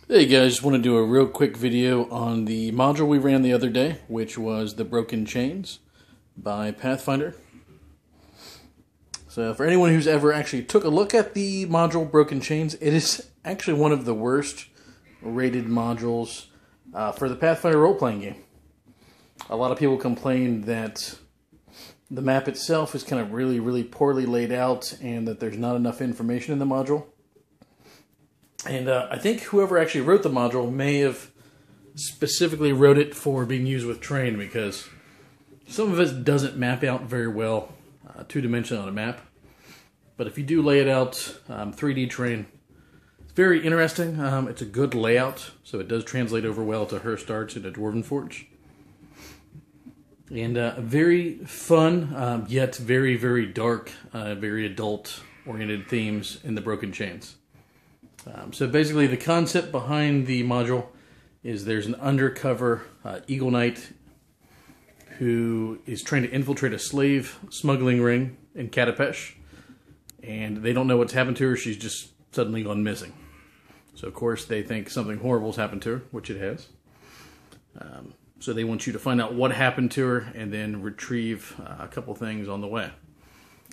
Hey guys, just want to do a real quick video on the module we ran the other day, which was the Broken Chains by Pathfinder. So for anyone who's ever actually took a look at the module Broken Chains, it is actually one of the worst rated modules for the Pathfinder role-playing game. A lot of people complain that the map itself is kind of really poorly laid out and that there's not enough information in the module. And I think whoever actually wrote the module may have specifically wrote it for being used with terrain, because some of it doesn't map out very well two-dimensional on a map. But if you do lay it out 3D terrain, it's very interesting. It's a good layout, so it does translate over well to Herstarts and a Dwarven Forge. And very fun, yet very dark, very adult-oriented themes in the Broken Chains. So basically the concept behind the module is there's an undercover Eagle Knight who is trying to infiltrate a slave smuggling ring in Katapesh, and they don't know what's happened to her. She's just suddenly gone missing. So of course they think something horrible's happened to her, which it has. So they want you to find out what happened to her and then retrieve a couple things on the way.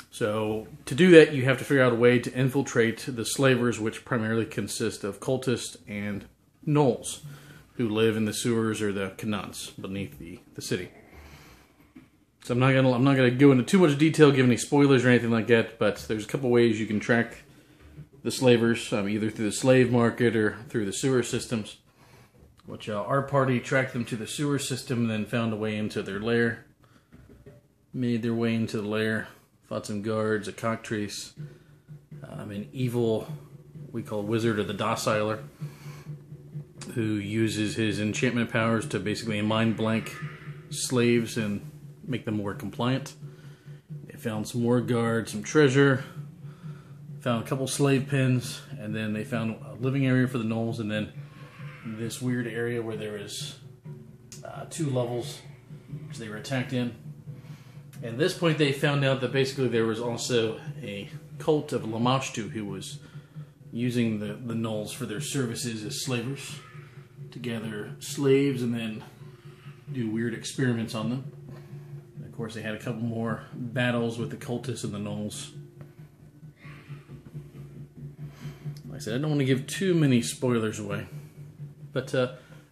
So to do that, you have to figure out a way to infiltrate the slavers, which primarily consist of cultists and gnolls who live in the sewers or the canons beneath the city. So I'm not gonna go into too much detail, give any spoilers or anything like that, but there's a couple ways you can track the slavers, either through the slave market or through the sewer systems. Which our party tracked them to the sewer system and then found a way into their lair. Made their way into the lair. Fought some guards, a cockatrice, an evil, we call wizard or the dociler, who uses his enchantment powers to basically mind blank slaves and make them more compliant. They found some more guards, some treasure, found a couple slave pens, and then they found a living area for the gnolls, and then this weird area where there is 2 levels which they were attacked in. And at this point, they found out that basically there was also a cult of Lamashtu who was using the gnolls for their services as slavers to gather slaves and then do weird experiments on them. And of course, they had a couple more battles with the cultists and the gnolls. Like I said, I don't want to give too many spoilers away, but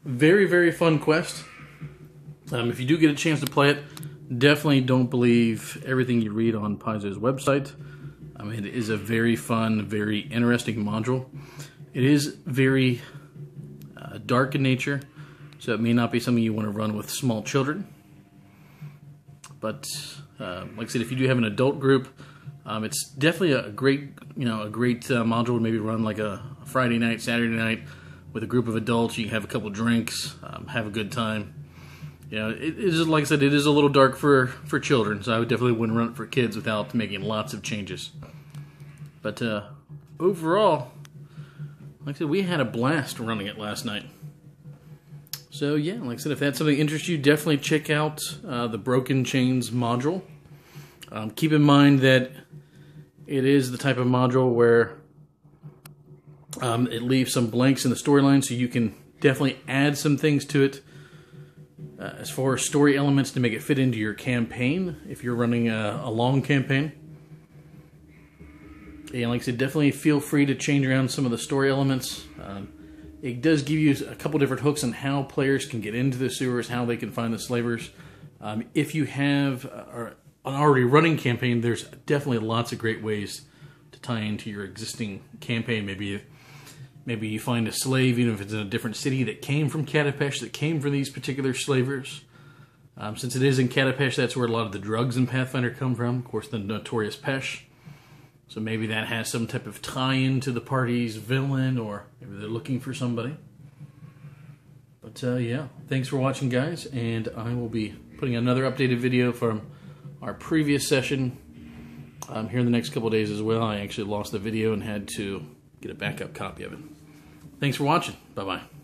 very fun quest. If you do get a chance to play it, definitely don't believe everything you read on Paizo's website. It is a very fun, very interesting module. It is very dark in nature, so it may not be something you want to run with small children. But like I said, if you do have an adult group, it's definitely a great, module to maybe run like a Friday night, Saturday night with a group of adults. You can have a couple drinks, have a good time. It is, like I said, it is a little dark for children, so I definitely wouldn't run it for kids without making lots of changes. But overall, like I said, we had a blast running it last night. So yeah, like I said, if that's something that interests you, definitely check out the Broken Chains module. Keep in mind that it is the type of module where it leaves some blanks in the storyline, so you can definitely add some things to it. As far as story elements to make it fit into your campaign, if you're running a long campaign. And like I said, definitely feel free to change around some of the story elements. It does give you a couple different hooks on how players can get into the sewers, how they can find the slavers. If you have an already running campaign, there's definitely lots of great ways to tie into your existing campaign. Maybe you find a slave, even if it's in a different city, that came from Katapesh, that came from these particular slavers. Since it is in Katapesh, that's where a lot of the drugs in Pathfinder come from. Of course, the notorious Pesh. So maybe that has some type of tie-in to the party's villain, or maybe they're looking for somebody. But yeah, thanks for watching, guys, and I will be putting another updated video from our previous session here in the next couple of days as well. I actually lost the video and had to get a backup copy of it. Thanks for watching. Bye-bye.